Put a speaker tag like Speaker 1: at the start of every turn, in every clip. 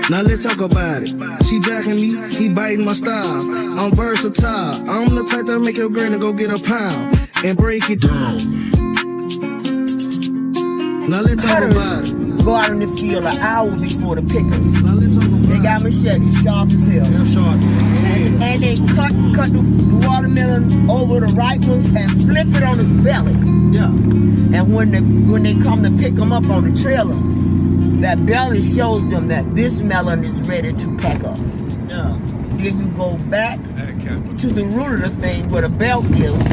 Speaker 1: Now let's talk about it. She jacking me, he biting my style. I'm versatile. I'm the type that make your granny go get a pound and break it down. Now let's talk about it.
Speaker 2: Go out in the field an hour before the pickers.
Speaker 1: Now let's talk about
Speaker 2: They got machetes sharp as hell.
Speaker 1: They're sharp.
Speaker 2: And they cut the watermelon over the right ones and flip it on his belly.
Speaker 1: Yeah.
Speaker 2: And when they come to pick them up on the trailer, that belly shows them that this melon is ready to pack up.
Speaker 1: Yeah.
Speaker 2: Then you go back to the root of the thing where the belt is,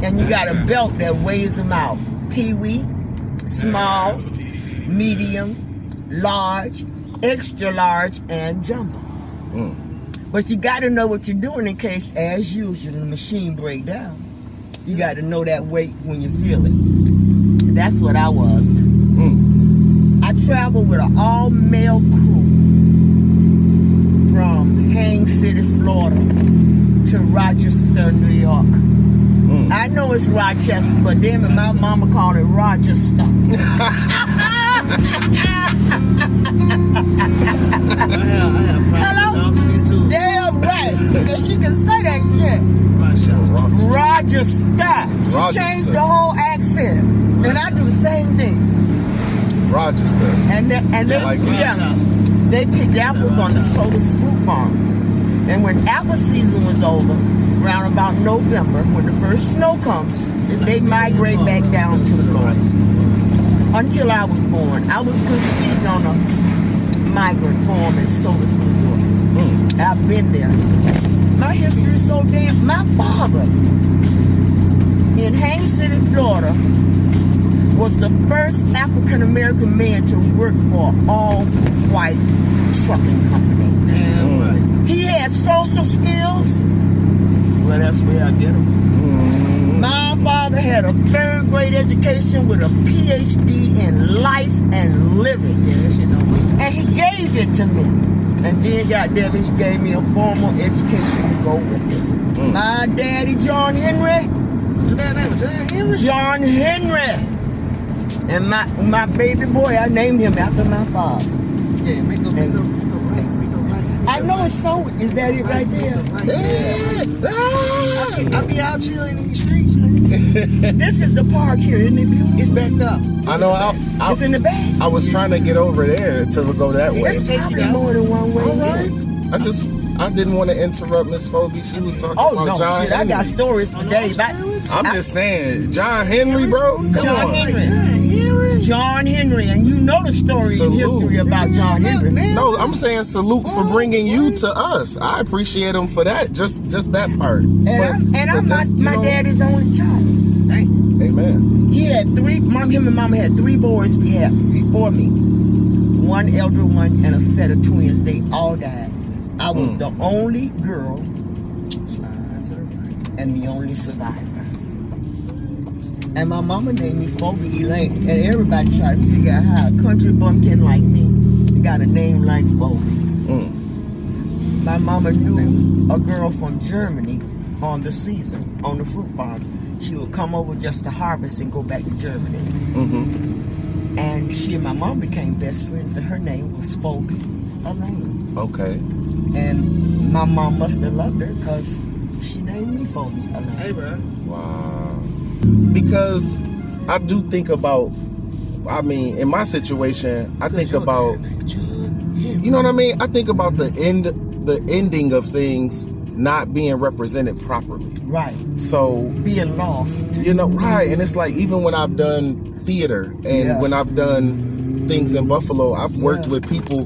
Speaker 2: and you got a belt that weighs them out. Pee-wee, small, medium, large, extra large, and jumbo. But you got to know what you're doing in case, as usual, the machine break down. You got to know that weight when you feel it. That's what I was. I traveled with an all-male crew from Haines City, Florida to Rochester, New York. I know it's Rochester, but damn it, my mama called it Rochester. Hello? Damn right. And she can say that shit. Rochester. She changed the whole accent. And I do the same thing.
Speaker 3: Rochester.
Speaker 2: And they picked apples on the Soda's fruit farm. And when apple season was over, around about November, when the first snow comes, they migrate back down to Florida. Until I was born. I was conceived on a migrant farm in Soda's, New York. I've been there. My history is so damn... My father in Haines City, Florida, was the first African-American man to work for an all-white trucking company. He had social skills. Well, that's where I get them. My father had a third-grade education with a PhD in life and living. And he gave it to me. And then, goddamn it, he gave me a formal education to go with it. My daddy, John Henry.
Speaker 1: Your dad name was John Henry?
Speaker 2: John Henry. And my baby boy, I named him after my father.
Speaker 1: Yeah, make a right.
Speaker 2: I know it's so. Is that it right there?
Speaker 1: I be out here in these streets, man.
Speaker 2: This is the park here, isn't it beautiful?
Speaker 1: It's backed up.
Speaker 3: I know.
Speaker 2: It's in the back.
Speaker 3: I was trying to get over there to go that way.
Speaker 2: It's probably more than one way.
Speaker 3: All right. I didn't want to interrupt Miss Phobie. She was talking about John
Speaker 2: Henry. I got stories for days.
Speaker 3: I'm just saying, John Henry, bro.
Speaker 2: John Henry, and you know the story and history about John Henry.
Speaker 3: No, I'm saying salute for bringing you to us. I appreciate him for that. Just that part.
Speaker 2: And I'm my daddy's only child.
Speaker 3: Amen.
Speaker 2: He had him and mama had 3 boys before me. 1 elder one and a set of twins. They all died. I was the only girl and the only survivor. And my mama named me Phobie Elaine. And everybody tried to figure out how a country bumpkin like me got a name like Phobie. My mama knew a girl from Germany on the season, on the fruit farm. She would come over just to harvest and go back to Germany. And she and my mom became best friends, and her name was Phobie Elaine.
Speaker 3: Okay.
Speaker 2: And my mom must have loved her because she named me Phobie Elaine.
Speaker 1: Hey, bro.
Speaker 3: Wow. Because I do think about, in my situation, I think about, you know what I mean? I think about the ending of things not being represented properly.
Speaker 2: Right.
Speaker 3: So
Speaker 2: being lost.
Speaker 3: Right. And it's like, even when I've done theater and when I've done things in Buffalo, I've worked with people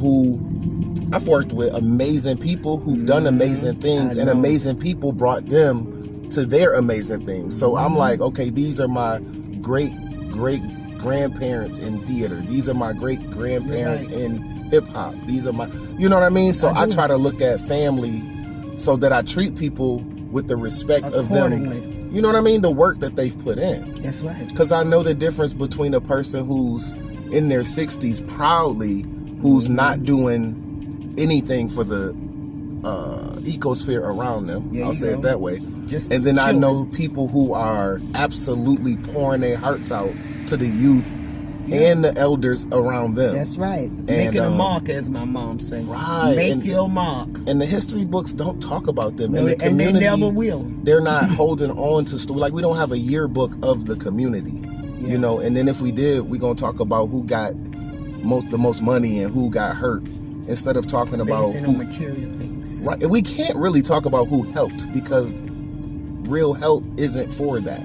Speaker 3: I've worked with amazing people who've done amazing things, and amazing people brought them to their amazing things. So I'm like, okay, these are my great grandparents in theater. These are my great grandparents in hip hop. These are my, you know what I mean? So I try to look at family so that I treat people with the respect of them. You know what I mean? The work that they've put in.
Speaker 2: That's right.
Speaker 3: Because I know the difference between a person who's in their 60s proudly, who's not doing anything for the ecosphere around them. I'll say it that way. And then I know people who are absolutely pouring their hearts out to the youth and the elders around them.
Speaker 2: That's right. Making a mark, as my mom said.
Speaker 3: Right.
Speaker 2: Make your mark.
Speaker 3: And the history books don't talk about them.
Speaker 2: No,
Speaker 3: and the community,
Speaker 2: and they never will.
Speaker 3: They're not holding on to story. Like, we don't have a yearbook of the community. Yeah. You know, and then if we did, we're going to talk about who got the most money and who got hurt, instead of talking about
Speaker 2: on material things.
Speaker 3: Right. And we can't really talk about who helped, because real help isn't for that.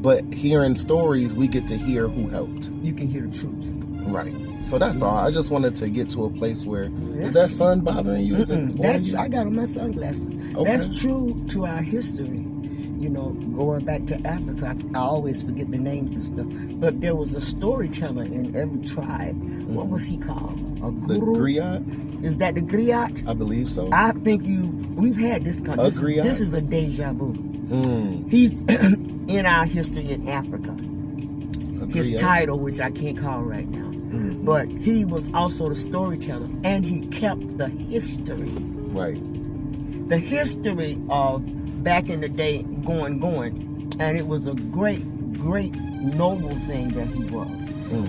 Speaker 3: But hearing stories, we get to hear who helped.
Speaker 2: You can hear the truth.
Speaker 3: Right. So that's all. I just wanted to get to a place where, is that sun bothering you? Is it you?
Speaker 2: I got on my sunglasses. Okay. That's true to our history. You know, going back to Africa, I always forget the names and stuff. But there was a storyteller in every tribe. What was he called? A guru?
Speaker 3: The griot?
Speaker 2: Is that the griot?
Speaker 3: I believe so.
Speaker 2: I think we've had this conversation. This is a deja vu. He's in our history in Africa. His title, which I can't call right now. But he was also the storyteller, and he kept the history. Right. The history of back in the day going. And it was a great noble thing that he was.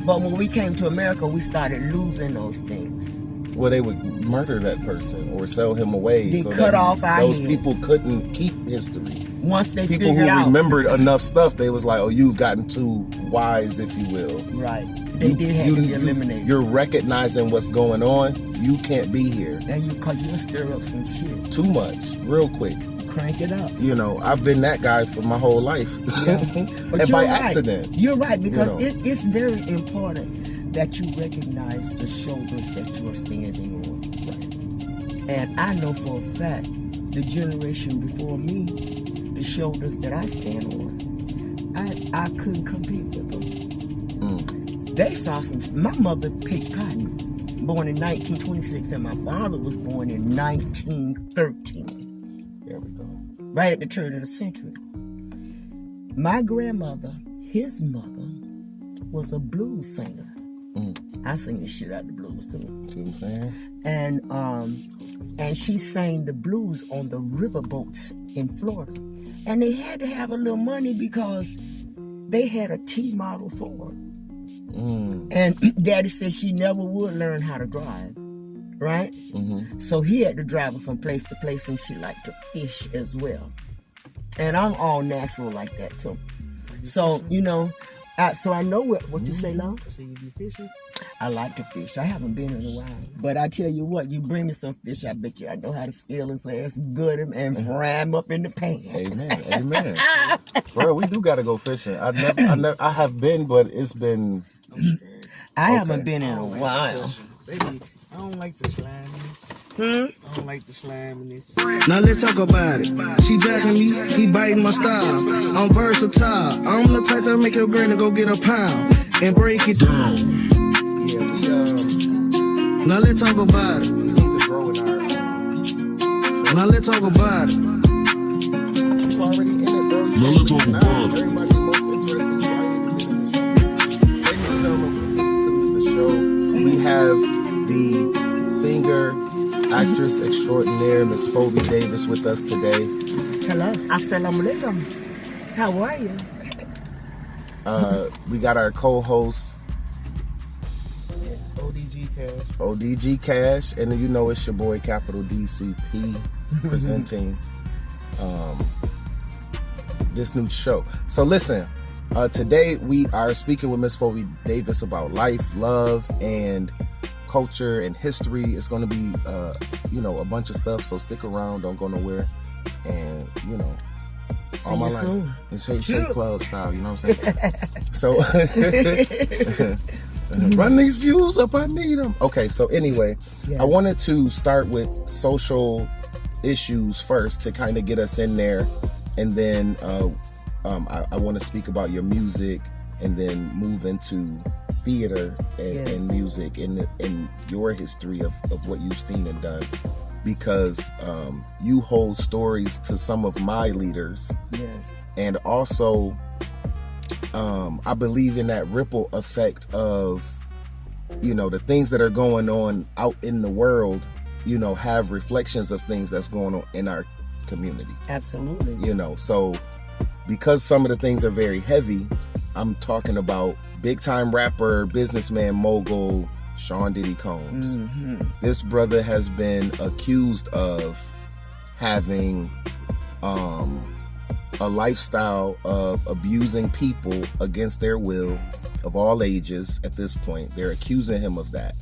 Speaker 2: But when we came to America, we started losing those things.
Speaker 3: Well, they would murder that person or sell him away.
Speaker 2: They cut off our
Speaker 3: those
Speaker 2: head.
Speaker 3: People couldn't keep history.
Speaker 2: Once they
Speaker 3: people
Speaker 2: figured
Speaker 3: who
Speaker 2: out,
Speaker 3: remembered enough stuff, they was like, oh, you've gotten too wise, if you will.
Speaker 2: Right. They did have to be eliminated.
Speaker 3: You're recognizing what's going on. You can't be here.
Speaker 2: And because you'll stir up some shit.
Speaker 3: Too much, real quick.
Speaker 2: Crank it up.
Speaker 3: You know, I've been that guy for my whole life.
Speaker 2: Yeah. But
Speaker 3: and by
Speaker 2: right.
Speaker 3: accident.
Speaker 2: You're right, because it's very important that you recognize the shoulders that you are standing on. Right. And I know for a fact, the generation before me, the shoulders that I stand on, I couldn't compete with them. They saw my mother picked cotton, born in 1926, and my father was born in 1913.
Speaker 3: There we go.
Speaker 2: Right at the turn of the century. My grandmother, his mother, was a blues singer. I sing the shit out of the blues too.
Speaker 3: See what I'm saying?
Speaker 2: And she sang the blues on the riverboats in Florida. And they had to have a little money because they had a T model Ford. And Daddy said she never would learn how to drive, right? So he had to drive her from place to place, and she liked to fish as well. And I'm all natural like that too. So, you know, so I know what you say, Long?
Speaker 1: So you be fishing?
Speaker 2: I like to fish. I haven't been in a while. But I tell you what, you bring me some fish, I bet you I know how to scale his ass good and fry him up in the pan.
Speaker 3: Amen. Bro, we do gotta go fishing. I have been, but it's been...
Speaker 2: I haven't been in a while.
Speaker 1: Baby, I don't like the slime. I don't like the slime in this.
Speaker 4: Now let's talk about it. She jacking me, he biting my style. I'm versatile. I'm the type that make your granny go get a pound and break it down.
Speaker 3: Yeah,
Speaker 4: now let's talk about it.
Speaker 3: we need to grow in our...
Speaker 4: Now let's talk about it.
Speaker 3: You're already in it, bro.
Speaker 4: Now let's talk about it.
Speaker 3: Everybody most interested, you ain't even been in the show. Ladies and gentlemen, welcome to the show. We have the singer, actress extraordinaire, Miss Phobie Davis, with us today.
Speaker 2: Hello. Assalamu alaikum. How are you?
Speaker 3: We got our co-host, ODG Cash, and then you know it's your boy Capital DCP presenting this new show. So listen, today we are speaking with Miss Phobie Davis about life, love, and culture and history. It's going to be a bunch of stuff, so stick around, don't go nowhere. And
Speaker 2: See
Speaker 3: all my
Speaker 2: you
Speaker 3: life
Speaker 2: soon.
Speaker 3: it's shake club style, you know what I'm saying? So run these views up, I need them. Okay, so anyway, I wanted to start with social issues first to kind of get us in there, and then I want to speak about your music, and then move into theater and music and your history of what you've seen and done, because you hold stories to some of my leaders.
Speaker 2: Yes.
Speaker 3: And also I believe in that ripple effect of the things that are going on out in the world, have reflections of things that's going on in our community.
Speaker 2: Absolutely.
Speaker 3: So because some of the things are very heavy, I'm talking about big time rapper, businessman, mogul, Sean Diddy Combs. This brother has been accused of having a lifestyle of abusing people against their will of all ages at this point. They're accusing him of that.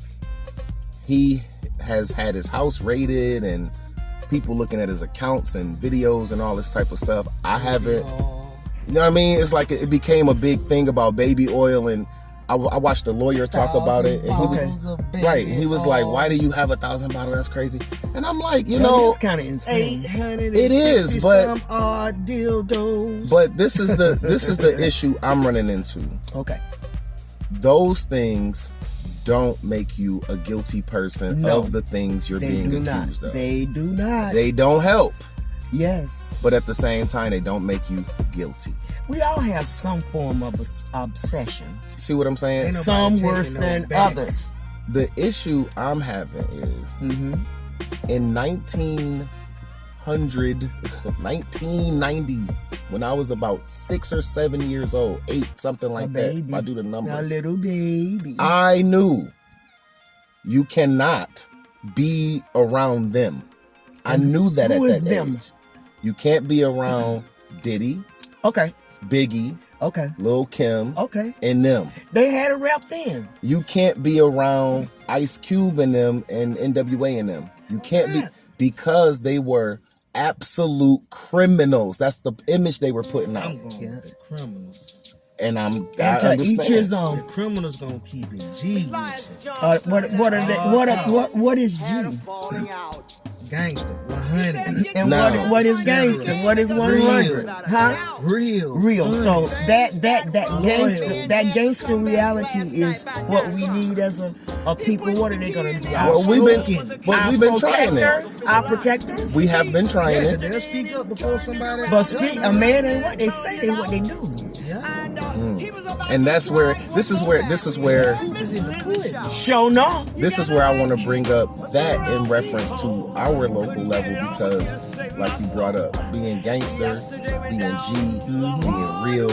Speaker 3: He has had his house raided and people looking at his accounts and videos and all this type of stuff. I haven't, you know what I mean? It's like it became a big thing about baby oil, and I watched a lawyer talk about it, and he was like, why do you have 1,000 bottles? That's crazy. And I'm like, you know,
Speaker 2: it's kind of insane.
Speaker 3: It is, but
Speaker 1: dildos.
Speaker 3: But this is the issue I'm running into.
Speaker 2: Okay.
Speaker 3: Those things don't make you a guilty person of the things you're being accused of.
Speaker 2: They do not.
Speaker 3: They don't help.
Speaker 2: Yes.
Speaker 3: But at the same time, they don't make you guilty.
Speaker 2: We all have some form of obsession.
Speaker 3: See what I'm saying?
Speaker 2: Some worse than others.
Speaker 3: The issue I'm having is in 1990, when I was about 6 or 7 years old, 8, something like that. If I do the numbers.
Speaker 2: A little baby.
Speaker 3: I knew you cannot be around them. I knew that at that age. You can't be around Diddy.
Speaker 2: Okay.
Speaker 3: Biggie.
Speaker 2: Okay.
Speaker 3: Lil' Kim.
Speaker 2: Okay.
Speaker 3: And them.
Speaker 2: They had a rap then.
Speaker 3: You can't be around Ice Cube and them and NWA and them. You can't be, because they were absolute criminals. That's the image they were putting out.
Speaker 1: I'm going with the criminals.
Speaker 3: And I
Speaker 2: to
Speaker 3: understand.
Speaker 2: each his own.
Speaker 1: The criminals gonna keep it G with you.
Speaker 2: What is G?
Speaker 1: Gangster, 100.
Speaker 2: And
Speaker 3: Now,
Speaker 2: what is gangster? What is 100? Huh? Real. So that gangster reality is what we need as a people. What are they gonna be?
Speaker 3: We've been trying it.
Speaker 2: Our protectors.
Speaker 3: We have been trying
Speaker 1: Yeah,
Speaker 3: it.
Speaker 1: they'll speak up before somebody.
Speaker 2: But a man ain't what they say, they what they do.
Speaker 3: And that's where this is where
Speaker 2: Show no.
Speaker 3: this is where I want to bring up that in reference to our local level, because like you brought up, being gangster, being G, being real.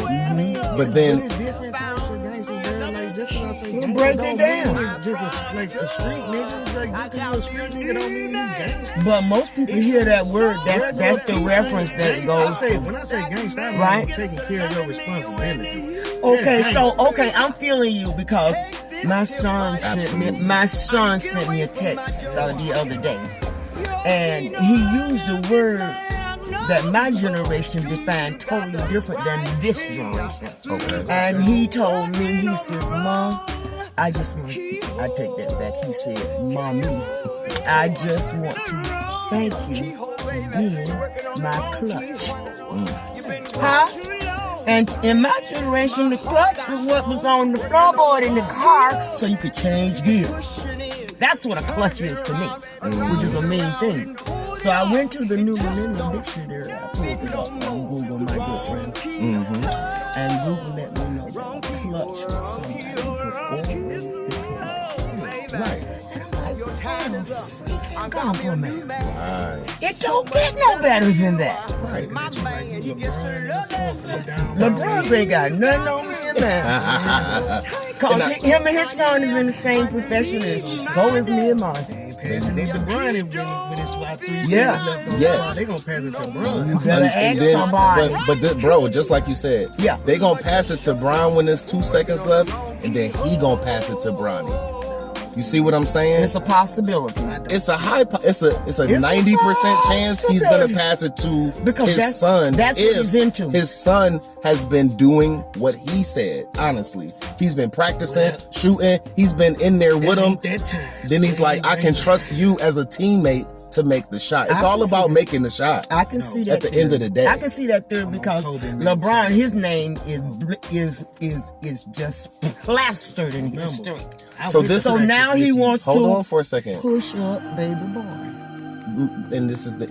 Speaker 3: But then
Speaker 1: there's different types of gangsters, man. Like, just because I say gangster
Speaker 2: break it
Speaker 1: don't
Speaker 2: down.
Speaker 1: mean it's just like a street nigga. Like, just because you're a street nigga don't mean you gangster.
Speaker 2: But most people hear that word. That's the reference that goes.
Speaker 1: When I say gangster, I mean
Speaker 2: Right.
Speaker 1: taking care of your responsibility.
Speaker 2: Okay,
Speaker 1: That's
Speaker 2: so
Speaker 1: gangster.
Speaker 2: I'm feeling you because my son sent me a text the other day, and he used the word that my generation defined totally different than this generation.
Speaker 3: okay.
Speaker 2: And he told me, he says, Mom, I take that back. He said, Mommy, I just want to thank you for being my clutch. Huh? And in my generation, the clutch was what was on the floorboard in the car so you could change gears. That's what a clutch is to me, which is a main thing. So I went to the New Millennium Dictionary. I pulled it up on Google, my good friend. And Google let me know that a clutch was somebody who could always depend.
Speaker 3: Right.
Speaker 2: Compliment.
Speaker 3: Right.
Speaker 2: It don't get no better than that.
Speaker 3: Right.
Speaker 2: LeBron ain't got nothing on me, man. Cause him and his son is in the same profession, and so is me and mine.
Speaker 1: They LeBron when it's about 3 seconds
Speaker 2: Yeah.
Speaker 1: left on the
Speaker 3: Yeah.
Speaker 1: clock, they gonna pass it to Bron.
Speaker 2: You better ask somebody.
Speaker 3: But bro, just like you said,
Speaker 2: Yeah.
Speaker 3: they gonna pass it to Brian when there's 2 seconds left, and then he gonna pass it to Bronny. You see what I'm saying?
Speaker 2: It's a possibility.
Speaker 3: It's a 90% chance he's gonna pass it to
Speaker 2: Because
Speaker 3: his son.
Speaker 2: that's what he's into.
Speaker 3: His son has been doing what he said. Honestly, he's been practicing, shooting. He's been in there with him.
Speaker 1: That time.
Speaker 3: Then he's like, I can trust you as a teammate to make the shot. It's all about making the shot.
Speaker 2: I can see that
Speaker 3: at the end of the day.
Speaker 2: I can see that theory because LeBron, his name is just plastered in history.
Speaker 3: So
Speaker 2: now he wants
Speaker 3: hold
Speaker 2: to
Speaker 3: on for a second.
Speaker 2: push up baby boy.
Speaker 3: And this is the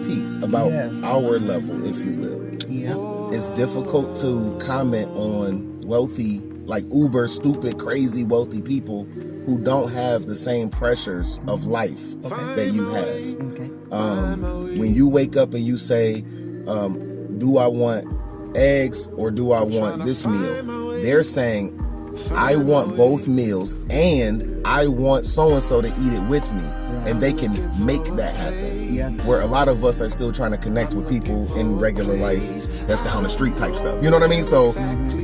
Speaker 3: piece about our level, if you will.
Speaker 2: Yeah.
Speaker 3: It's difficult to comment on wealthy, like uber stupid, crazy wealthy people who don't have the same pressures of life that you have.
Speaker 2: Okay.
Speaker 3: When you wake up and you say, do I want eggs or do I want this meal? They're saying, I want both meals and I want so-and-so to eat it with me. And they can make that happen.
Speaker 2: Yes.
Speaker 3: Where a lot of us are still trying to connect with people in regular life that's down the street type stuff. You know what I mean? So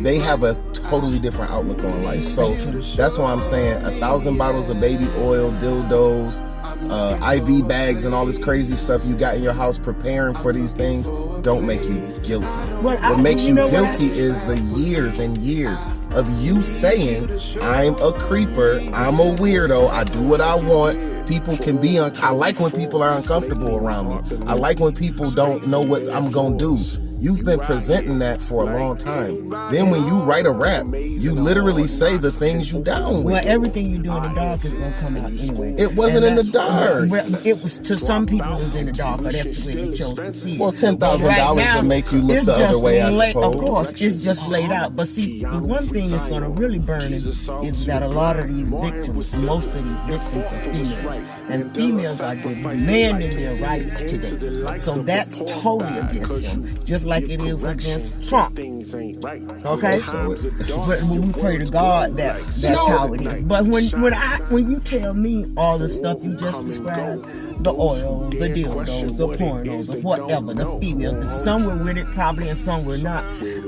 Speaker 3: they have a totally different outlook on life. So that's why I'm saying 1,000 bottles of baby oil, dildos, IV bags and all this crazy stuff you got in your house preparing for these things don't make you guilty. What makes you guilty is the years and years of you saying, I'm a creeper, I'm a weirdo, I do what I want. People can be I like when people are uncomfortable around me. I like when people don't know what I'm gonna do. You've been presenting that for a long time. Then when you write a rap, you literally say the things you down with.
Speaker 2: Well, everything you do in the dark is going to come out anyway.
Speaker 3: It wasn't in the dark.
Speaker 2: It was, to some people, it was in the dark, but that's the way they chose to see it.
Speaker 3: Well, $10,000 will make you look the other way, I suppose.
Speaker 2: Of course, it's just laid out. But see, the one thing that's going to really burn is that a lot of these victims, most of these victims are females. And females are demanding their rights today. So that's totally against them. Just like it is against Trump. Okay? But we pray to God that's how it is. But when you tell me all the stuff you just described, the oil, the dildos, the pornos, the whatever, the females, some were with it probably and some were not.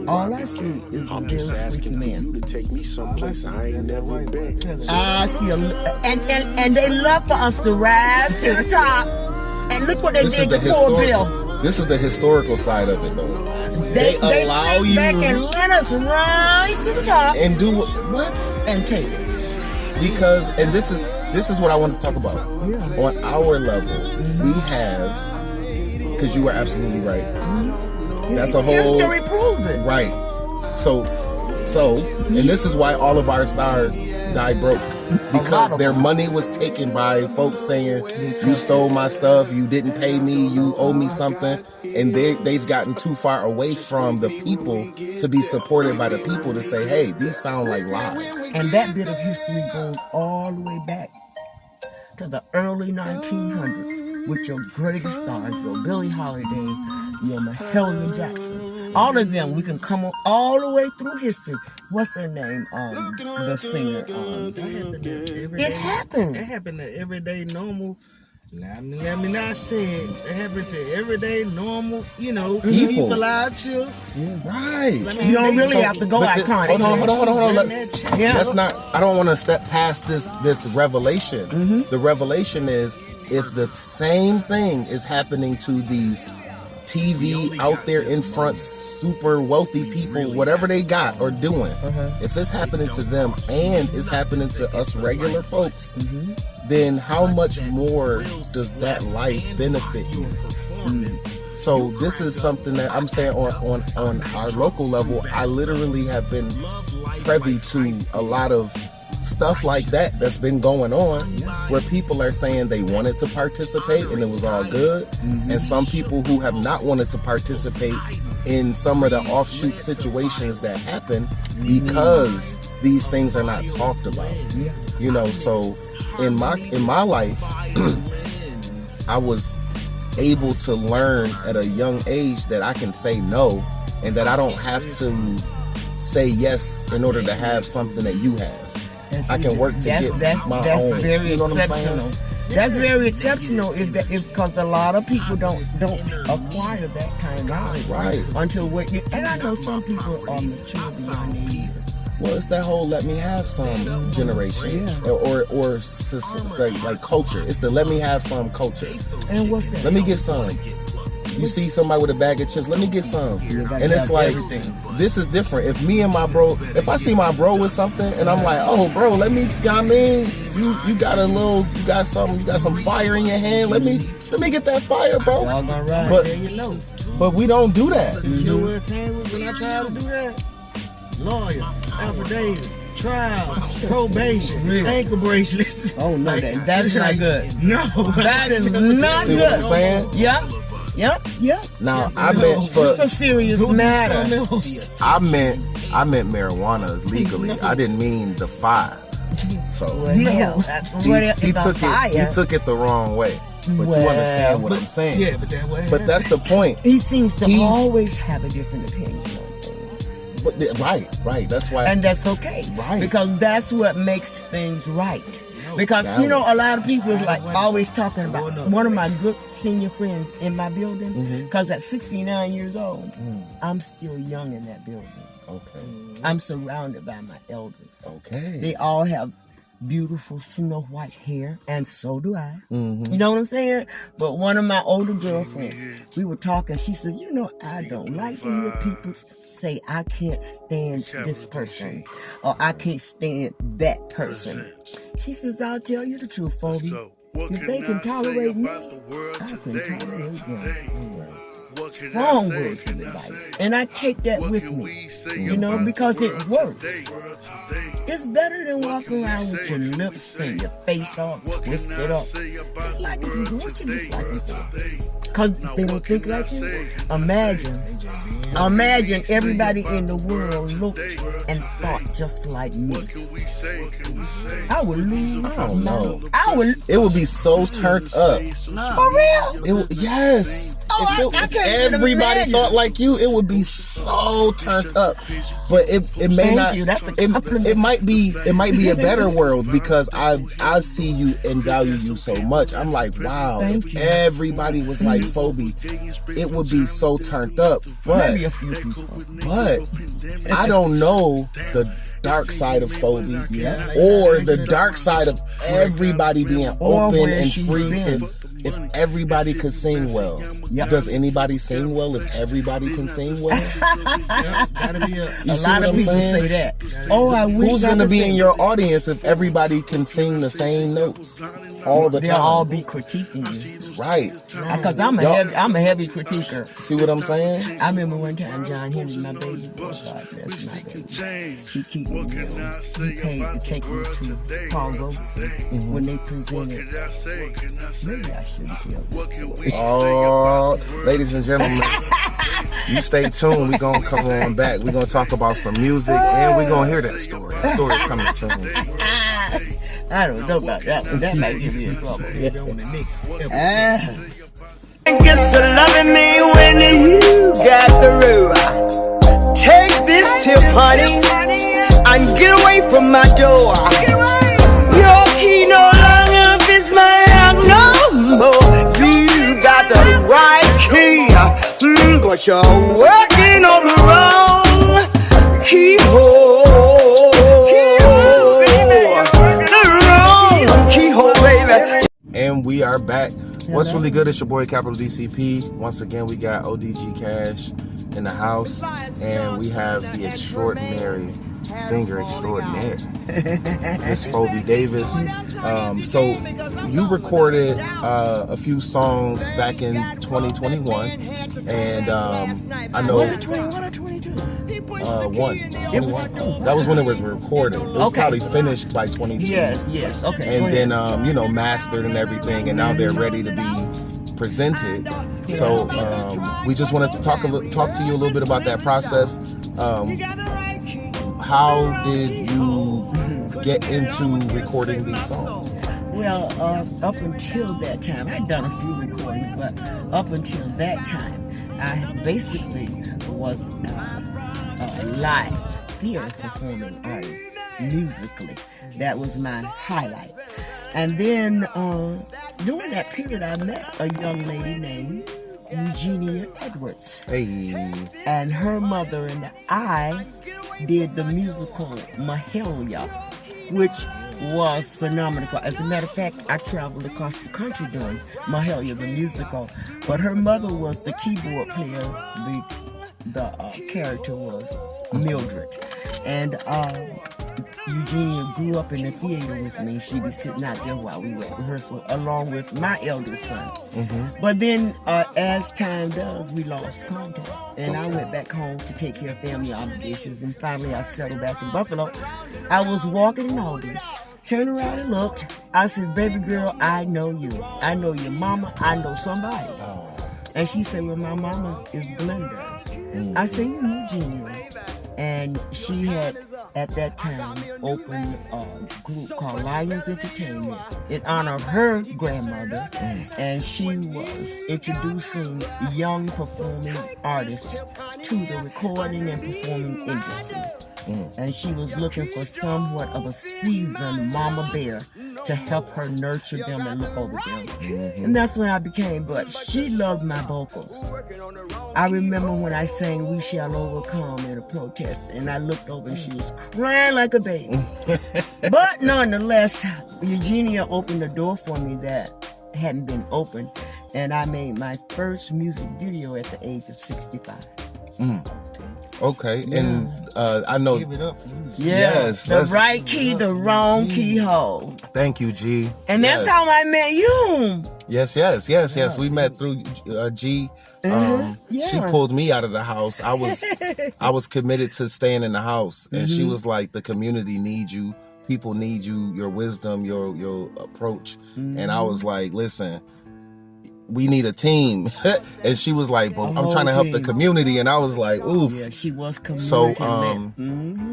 Speaker 2: All I see is a very freaky man. I see and they love for us to rise to the top. And look what they did to poor Bill.
Speaker 3: This is the historical side of it, though.
Speaker 2: They allow you back and let us rise to the top
Speaker 3: and do what?
Speaker 2: And take it.
Speaker 3: Because, and this is what I want to talk about. Yeah. On our level, we have, because you were absolutely right. That's a whole
Speaker 2: history proves it.
Speaker 3: Right. So, and this is why all of our stars die broke. Because their money was taken by folks saying, you stole my stuff, you didn't pay me, you owe me something. And they've gotten too far away from the people to be supported by the people to say, hey, these sound like lies.
Speaker 2: And that bit of history goes all the way back to the early 1900s with your greatest stars, your Billie Holiday, your Mahalia Jackson. All of them, we can come all the way through history. What's her name? The singer. It happened.
Speaker 1: It happened to everyday normal. Let me not say it. It happened to everyday normal, people out here.
Speaker 3: Yeah. Right.
Speaker 2: You don't really have to go iconic.
Speaker 3: Hold on. That's not. I don't want to step past this revelation. Mm-hmm. The revelation is if the same thing is happening to these TV out there in front, super wealthy people, whatever they got or doing, if it's happening to them and it's happening to us regular folks, then how much more does that life benefit you? So this is something that I'm saying on our local level. I literally have been privy to a lot of stuff like that's been going on where people are saying they wanted to participate and it was all good, and some people who have not wanted to participate in some of the offshoot situations that happen because these things are not talked about. So in my life I was able to learn at a young age that I can say no and that I don't have to say yes in order to have something that you have. I can work to get my own.
Speaker 2: That's very exceptional. That's very exceptional. Is because a lot of people don't acquire that kind of knowledge,
Speaker 3: right?
Speaker 2: Until and I know some people are mature beyond their years.
Speaker 3: Well, it's that whole let me have some generation, or say like culture. It's the let me have some culture.
Speaker 2: And what's that?
Speaker 3: Let me get some. You see somebody with a bag of chips, let me get some. And it's like, this is different. If me and my bro, if I see my bro with something and I'm like, oh bro, let me, you got some fire in your hand. Let me get that fire, bro. But we don't do that.
Speaker 1: You know where it came with when I tried to do that? Lawyers, affidavits, trials, probation, ankle bracelets.
Speaker 2: Oh no, that's not good.
Speaker 1: No,
Speaker 2: that is not
Speaker 3: see
Speaker 2: good.
Speaker 3: What I'm saying?
Speaker 2: Yep.
Speaker 3: Now I meant for
Speaker 2: it's a serious matter.
Speaker 3: I meant marijuana legally. I didn't mean the 5. So
Speaker 2: he
Speaker 3: took it the wrong way. But you understand what I'm saying?
Speaker 1: Yeah, but
Speaker 3: that's the point.
Speaker 2: He seems to always have a different opinion.
Speaker 3: Right. That's why.
Speaker 2: And that's okay.
Speaker 3: Right.
Speaker 2: Because that's what makes things right. Because, you know, a lot of people is like always talking about one of my good senior friends in my building. Because at 69 years old, I'm still young in that building.
Speaker 3: Okay.
Speaker 2: I'm surrounded by my elders.
Speaker 3: Okay.
Speaker 2: They all have beautiful snow white hair, and so do I. You know what I'm saying? But one of my older girlfriends, we were talking. She said, "You know, I don't like to hear people say I can't stand this person or I can't stand that person." She says, "I'll tell you the truth, Phobie. If they can tolerate me, I can tolerate them." Strong words of advice, and I take that with me, you know, because it works. It's better than walking around with your lips and your face all twisted up. Dislike people. What you dislike them for? Because they don't think like you. Imagine everybody in the world looked and thought just like me. I would lose.
Speaker 3: I don't know.
Speaker 2: It
Speaker 3: would be so turned up.
Speaker 2: For real?
Speaker 3: Yes.
Speaker 2: Oh, I
Speaker 3: if
Speaker 2: can't
Speaker 3: everybody
Speaker 2: imagine.
Speaker 3: thought like you, it would be so turned up. But it may
Speaker 2: Thank
Speaker 3: not.
Speaker 2: you. That's a compliment.
Speaker 3: It might be a better world because I see you and value you so much. I'm like, wow.
Speaker 2: Thank
Speaker 3: if
Speaker 2: you.
Speaker 3: everybody was like Phobie, it would be so turned up. But
Speaker 2: Maybe a few people.
Speaker 3: But I don't know the dark side of Phobie or the dark side of everybody being open and free to. If everybody could sing well, does anybody sing well if everybody can sing well?
Speaker 2: A lot of people say that. Oh, I wish.
Speaker 3: Who's going to be in your audience if everybody can sing the same notes all the time?
Speaker 2: They'll all be critiquing you.
Speaker 3: Right.
Speaker 2: Because I'm a heavy critiquer.
Speaker 3: See what I'm saying?
Speaker 2: I remember one time John Henry, my baby boy, God bless my baby. He keep me real. He paid to take me to Paul Robeson when they presented. Maybe I shouldn't tell this.
Speaker 3: Oh, ladies and gentlemen, you stay tuned. We're going to come on back. We're going to talk about some music and we're going to hear that story. That story's coming soon.
Speaker 2: I don't know about that one. That might give you in trouble.
Speaker 5: Guess you're loving me when you got the rule. Take this tip, honey, and get away from my door. Your key no longer fits my lock no more. You got the right key, but you're working on the wrong keyhole. The wrong keyhole, baby.
Speaker 3: And we are back. What's really good? It's your boy Capital DCP. Once again, we got ODG Cash in the house, and we have the extraordinary singer extraordinaire, Miss Phobie Davis. So you recorded a few songs back in 2021, and I know.
Speaker 2: Was it 21 or 22?
Speaker 3: 21. That was when it was recorded. It was probably finished by 22.
Speaker 2: Yes. Okay.
Speaker 3: And then mastered and everything, and now they're ready to be presented. So we just wanted to talk to you a little bit about that process. How did you get into recording these songs?
Speaker 2: Well, up until that time, I'd done a few recordings, but up until that time, I basically was a live theater performing artist musically. That was my highlight. And then during that period, I met a young lady named Eugenia Edwards.
Speaker 3: Hey.
Speaker 2: And her mother and I did the musical Mahalia, which was phenomenal. As a matter of fact, I traveled across the country doing Mahalia, the musical. But her mother was the keyboard player. The character was Mildred. And Eugenia grew up in the theater with me. She'd be sitting out there while we were at rehearsal, along with my eldest son. But then, as time does, we lost contact. And I went back home to take care of family obligations. And finally, I settled back in Buffalo. I was walking in August, turned around and looked. I says, "Baby girl, I know you. I know your mama. I know somebody." And she said, "Well, my mama is Glenda." I said, "You know Eugenia." And she had, at that time, opened a group called Lions Entertainment in honor of her grandmother. And she was introducing young performing artists to the recording and performing industry. And she was looking for somewhat of a seasoned mama bear to help her nurture them and look over them. And that's when I became, but she loved my vocals. I remember when I sang We Shall Overcome at a protest, and I looked over and she was crying like a baby. But nonetheless, Eugenia opened the door for me that hadn't been opened, and I made my first music video at the age of 65.
Speaker 3: Okay, and I know.
Speaker 4: Give it up for you.
Speaker 2: Yes, the right key, the wrong keyhole.
Speaker 3: Thank you, G.
Speaker 2: And that's how I met you.
Speaker 3: Yes. We met through G. She pulled me out of the house. I was committed to staying in the house, and she was like, "The community needs you. People need you. Your wisdom, your approach." And I was like, "Listen, we need a team." And she was like, "But I'm trying to help the community." And I was like, "Oof."
Speaker 2: Yeah, she was community.
Speaker 3: So,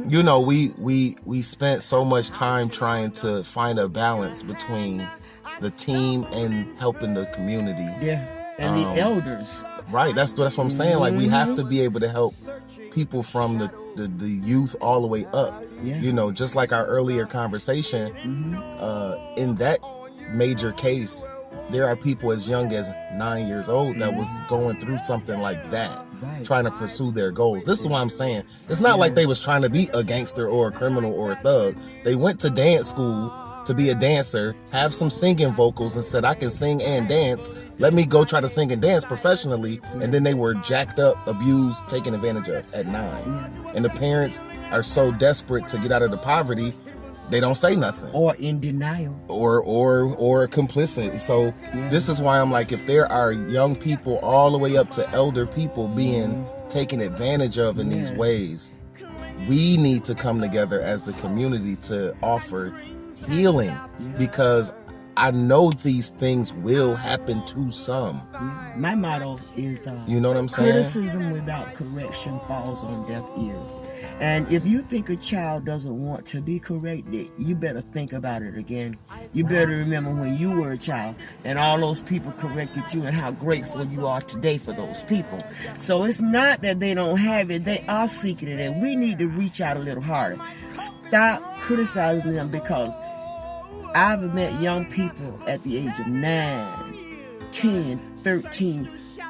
Speaker 3: you know, we spent so much time trying to find a balance between the team and helping the community.
Speaker 2: Yeah, and the elders.
Speaker 3: Right, that's what I'm saying. Like, we have to be able to help people from the youth all the way up.
Speaker 2: Yeah.
Speaker 3: You know, just like our earlier conversation, in that major case, there are people as young as 9 years old that was going through something like that, trying to pursue their goals. This is what I'm saying. It's not like they was trying to be a gangster or a criminal or a thug. They went to dance school to be a dancer, have some singing vocals, and said, I can sing and dance. Let me go try to sing and dance professionally. And then they were jacked up, abused, taken advantage of at 9. And the parents are so desperate to get out of the poverty, they don't say nothing.
Speaker 2: Or in denial.
Speaker 3: Or complicit. So this is why I'm like, if there are young people all the way up to elder people being taken advantage of in these ways, we need to come together as the community to offer healing, because I know these things will happen to some.
Speaker 2: My motto is,
Speaker 3: you know what I'm saying?
Speaker 2: Criticism without correction falls on deaf ears. And if you think a child doesn't want to be corrected, you better think about it again. You better remember when you were a child and all those people corrected you and how grateful you are today for those people. So it's not that they don't have it, they are seeking it, and we need to reach out a little harder. Stop criticizing them, because I've met young people at the age of 9, 10, 13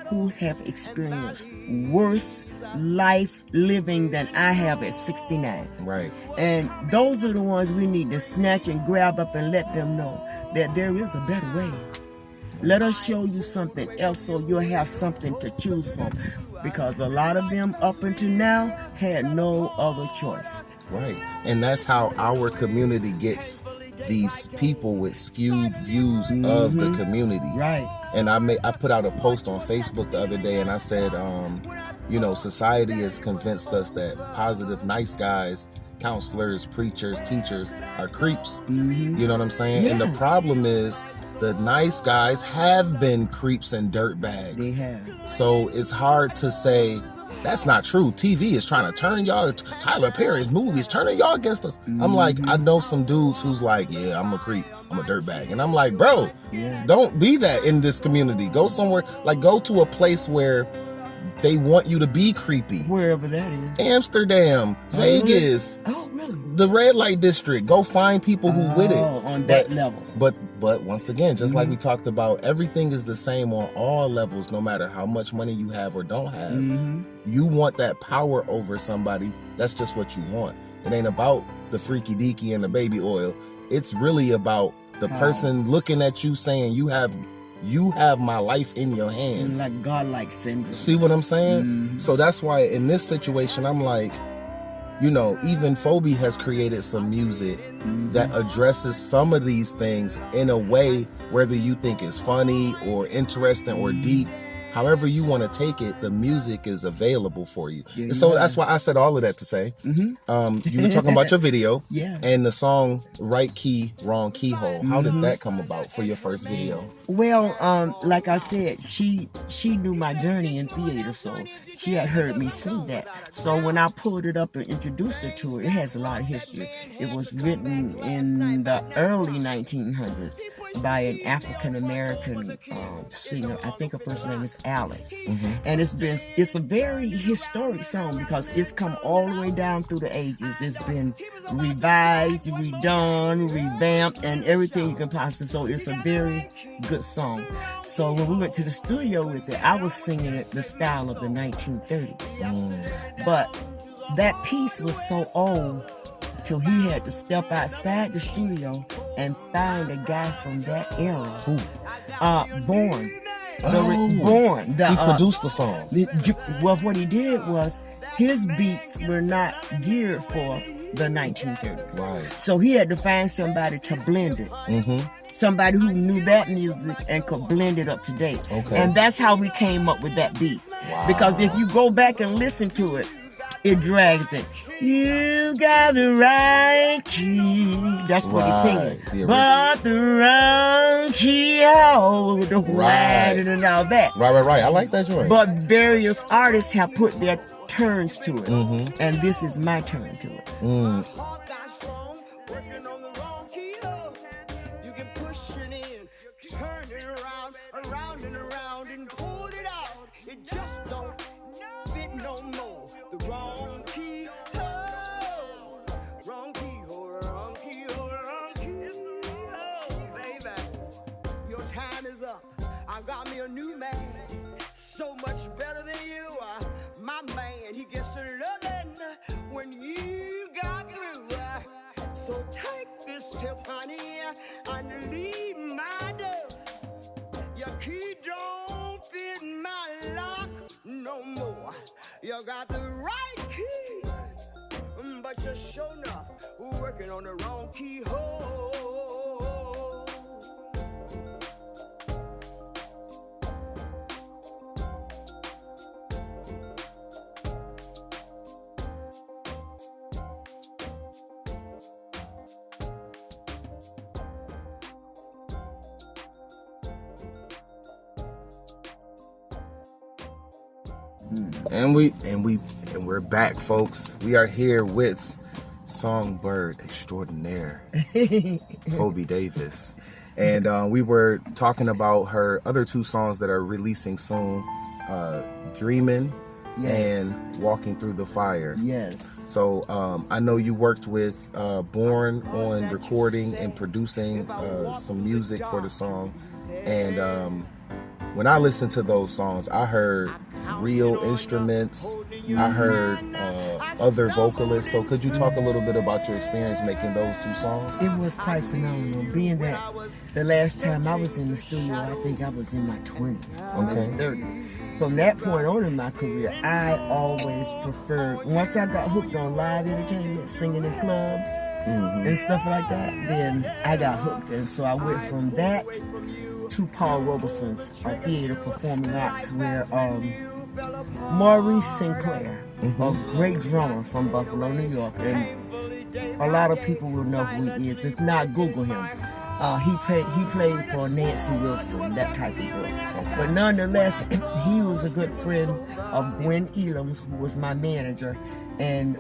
Speaker 2: who have experienced worse life living than I have at 69.
Speaker 3: Right.
Speaker 2: And those are the ones we need to snatch and grab up and let them know that there is a better way. Let us show you something else so you'll have something to choose from. Because a lot of them up until now had no other choice.
Speaker 3: Right. And that's how our community gets these people with skewed views of the community.
Speaker 2: Right.
Speaker 3: And I put out a post on Facebook the other day, and I said, you know, society has convinced us that positive, nice guys, counselors, preachers, teachers are creeps. You know what I'm saying?
Speaker 2: Yeah.
Speaker 3: And the problem is, the nice guys have been creeps and dirtbags.
Speaker 2: They have.
Speaker 3: So it's hard to say that's not true. TV is trying to turn y'all, Tyler Perry's movies turning y'all against us. I'm like, I know some dudes who's like, yeah, I'm a creep, I'm a dirtbag. And I'm like, bro, don't be that in this community. Go somewhere, like go to a place where they want you to be creepy.
Speaker 2: Wherever that is.
Speaker 3: Amsterdam, Vegas.
Speaker 2: Oh, really?
Speaker 3: The red light district. Go find people who with it.
Speaker 2: On that level.
Speaker 3: But once again, just like we talked about, everything is the same on all levels, no matter how much money you have or don't have. You want that power over somebody. That's just what you want. It ain't about the freaky deaky and the baby oil. It's really about the person looking at you saying, you have my life in your hands.
Speaker 2: Like godlike syndrome.
Speaker 3: See what I'm saying? So that's why in this situation, I'm like, you know, even Phobie has created some music that addresses some of these things in a way, whether you think it's funny or interesting or deep, however you want to take it, the music is available for you. And so that's why I said all of that to say, you were talking about your video and the song Right Key, Wrong Keyhole. How did that come about for your first video?
Speaker 2: Well, like I said, she knew my journey in theater, so she had heard me sing that. So when I pulled it up and introduced it to her, it has a lot of history. It was written in the early 1900s by an African-American singer. I think her first name is Alice. And it's a very historic song because it's come all the way down through the ages. It's been revised, redone, revamped, and everything you can possibly. So it's a very good song. So when we went to the studio with it, I was singing it the style of the 1930s. But that piece was so old till he had to step outside the studio and find a guy from that era. Born. Born.
Speaker 3: He produced the song.
Speaker 2: Well, what he did was his beats were not geared for the 1930s.
Speaker 3: Right.
Speaker 2: So he had to find somebody to blend it. Somebody who knew that music and could blend it up to date.
Speaker 3: Okay.
Speaker 2: And that's how we came up with that beat. Because if you go back and listen to it, it drags it. You got the right key. That's what he's singing. But the wrong key, oh, the white and all that.
Speaker 3: Right. I like that joint.
Speaker 2: But various artists have put their turns to it. And this is my turn to it.
Speaker 5: I got me a new man, so much better than you. My man, he gets to loving when you got through. So take this tip, honey, and leave my door. Your key don't fit my lock no more. You got the right key, but you're sure enough working on the wrong keyhole.
Speaker 3: And we're back, folks. We are here with Songbird Extraordinare, Phobie Davis. And we were talking about her other two songs that are releasing soon, Dreamin' and Walking Through the Fire.
Speaker 2: Yes.
Speaker 3: So I know you worked with Born on recording and producing some music for the song. And when I listened to those songs, I heard real instruments. I heard other vocalists. So could you talk a little bit about your experience making those two songs?
Speaker 2: It was quite phenomenal. Being that the last time I was in the studio, I think I was in my 20s, maybe 30s. From that point on in my career, I always preferred, once I got hooked on live entertainment, singing in clubs and stuff like that, then I got hooked. And so I went from that to Paul Robeson's theater performing arts, where Maurice Sinclair, a great drummer from Buffalo, New York, and a lot of people will know who he is. If not, Google him. He played for Nancy Wilson, that type of girl. But nonetheless, he was a good friend of Gwen Elam's, who was my manager. And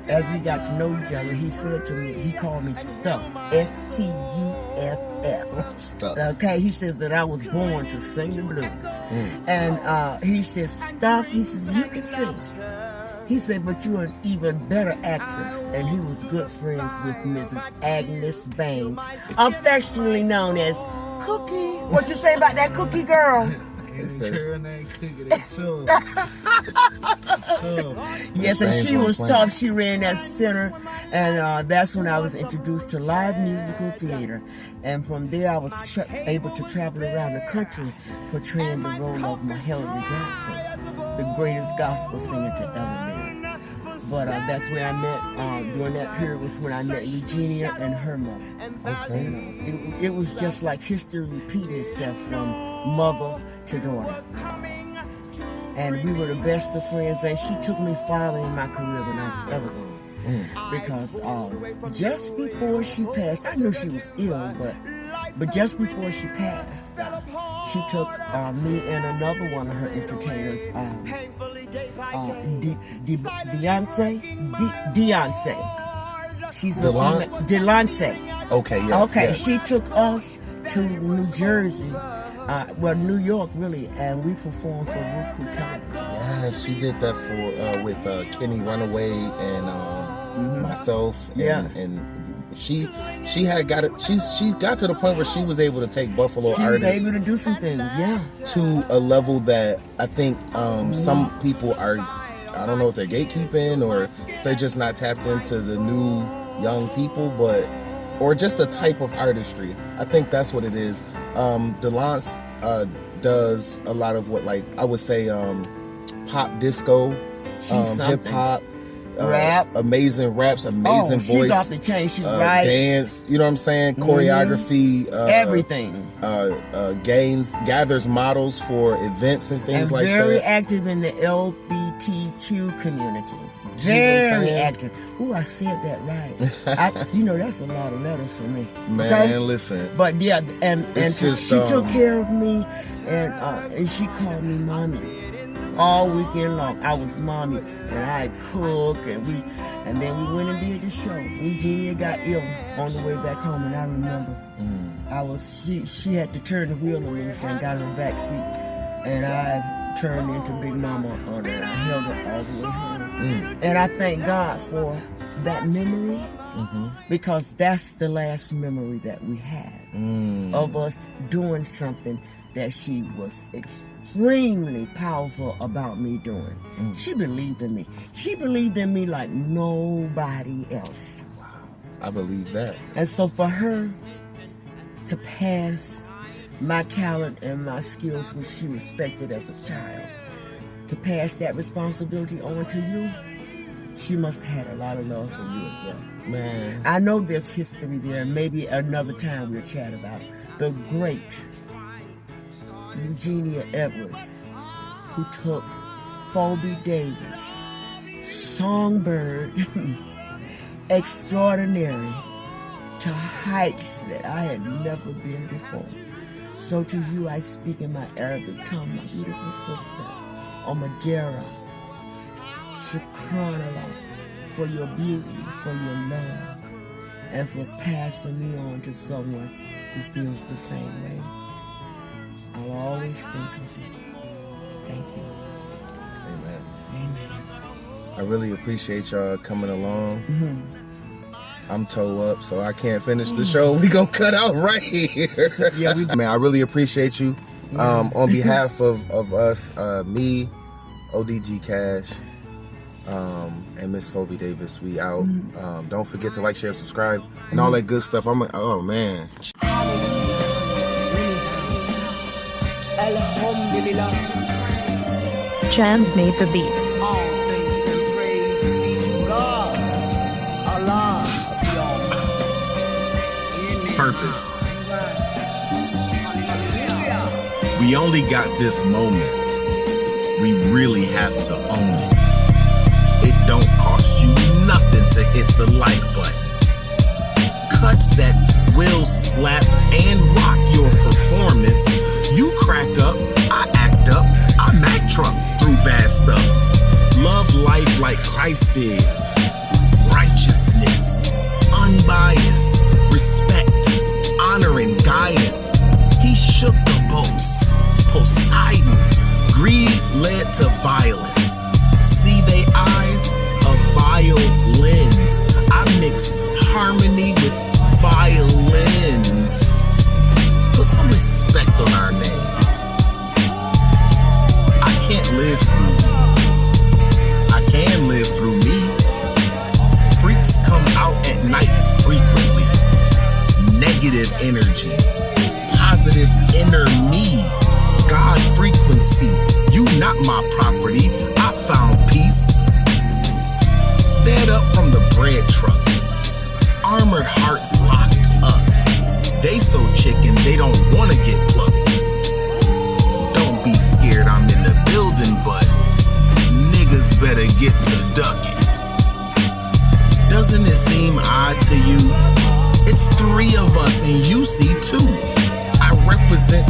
Speaker 2: as we got to know each other, he said to me, he called me Stuff, S-T-U-F-F.
Speaker 3: Stuff.
Speaker 2: Okay, he says that I was born to sing the blues. And he said, Stuff, he says, you can sing. He said, but you're an even better actress. And he was good friends with Mrs. Agnes Baines, affectionately known as Cookie. What you say about that Cookie girl? Yes, and she was tough. She ran that center, and that's when I was introduced to live musical theater. And from there, I was able to travel around the country portraying the role of Mahalia Jackson, the greatest gospel singer to ever live. But that's where I met, during that period was when I met Eugenia and her mother. Okay. It was just like history repeating itself from mother to daughter. and we were the best of friends, and she took me farther in my career than I've ever gone. Because just before she passed, I knew she was ill, but just before she passed, she took me and another one of her entertainers, Beyonce. She's Delance.
Speaker 3: Okay, yes.
Speaker 2: Okay,
Speaker 3: yes.
Speaker 2: she took us to New Jersey, New York really, and we performed for Roku Television.
Speaker 3: Yeah, she did that for with Kenny Runaway and myself. And she got to the point where she was able to take Buffalo artists.
Speaker 2: She was able to do some things, yeah.
Speaker 3: To a level that I think some people are, I don't know if they're gatekeeping or if they're just not tapped into the new young people, or just the type of artistry. I think that's what it is. Delance does a lot of what, like, I would say pop disco, hip hop,
Speaker 2: rap,
Speaker 3: amazing raps, amazing voice.
Speaker 2: She's off the chain. She writes,
Speaker 3: dance. You know what I'm saying? Choreography,
Speaker 2: everything.
Speaker 3: Gathers models for events and things like that.
Speaker 2: And very active in the LGBTQ community. Very active. Ooh, I said that right. That's a lot of letters for me.
Speaker 3: Man,
Speaker 2: okay?
Speaker 3: Listen.
Speaker 2: But yeah, and she took care of me, and she called me mommy all weekend long. I was mommy, and I cooked, and then we went and did the show. Eugenia got ill on the way back home, and I remember she had to turn the wheel on me and got in the back seat, and I turned into Big Mama on her, and I held her all the way home. And I thank God for that memory, because that's the last memory that we had of us doing something that she was extremely powerful about me doing. She believed in me. She believed in me like nobody else.
Speaker 3: Wow, I believe that.
Speaker 2: And so for her to pass my talent and my skills, which she respected as a child, to pass that responsibility on to you, she must have had a lot of love for you as well.
Speaker 3: Man.
Speaker 2: I know there's history there, and maybe another time we'll chat about the great Eugenia Edwards, who took Phobie Davis, Songbird, Extraordinary, to heights that I had never been before. So to you I speak in my Arabic tongue, my beautiful sister, Omagera, Shukranallah, for your beauty, for your love, and for passing me on to someone who feels the same way. I'll always think of you. Thank you.
Speaker 3: Amen.
Speaker 2: Amen.
Speaker 3: I really appreciate y'all coming along. I'm toe up, so I can't finish the show. We gonna cut out right here. Man, I really appreciate you. On behalf of us, me, ODG Cash, and Miss Phobie Davis, we out. Don't forget to like, share, subscribe, and all that good stuff. I'm like, oh man.
Speaker 6: Jams made the beat.
Speaker 2: All thanks and praise be to God, Allah.
Speaker 3: Purpose. We only got this moment. We really have to own it. It don't cost you nothing to hit the like button. Cuts that will slap and rock your performance. You crack up, I act up, I Mack truck through bad stuff. Love life like Christ did. Righteousness, unbiased, respect, honor and guidance. He shook the boats. Poseidon, greed led to violence. See they eyes, a violins. I mix harmony with violins. Put some respect on our name. I can't live through you. I can live through me. Freaks come out at night frequently. Negative energy, positive inner me. God frequency, you not my property.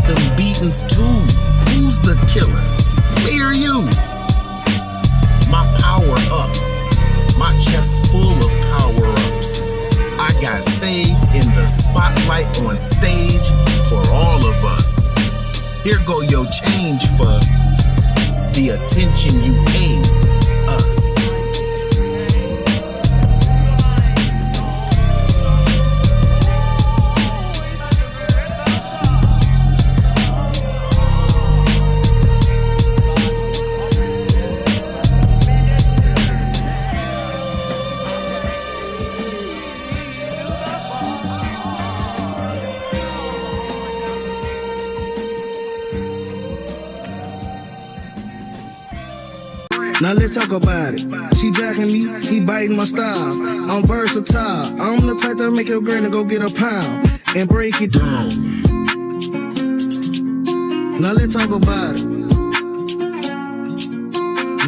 Speaker 3: them beatings too. Who's the killer? Me or you? My power up. My chest full of power-ups. I got saved in the spotlight on stage for all of us. Here go your change for the attention you paid us.
Speaker 1: Now let's talk about it. She jacking me, he biting my style. I'm versatile. I'm the type that make your granny go get a pound and break it down. Now let's talk about it.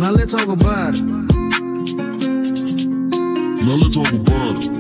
Speaker 1: Now let's talk about it.
Speaker 6: Now let's talk about it.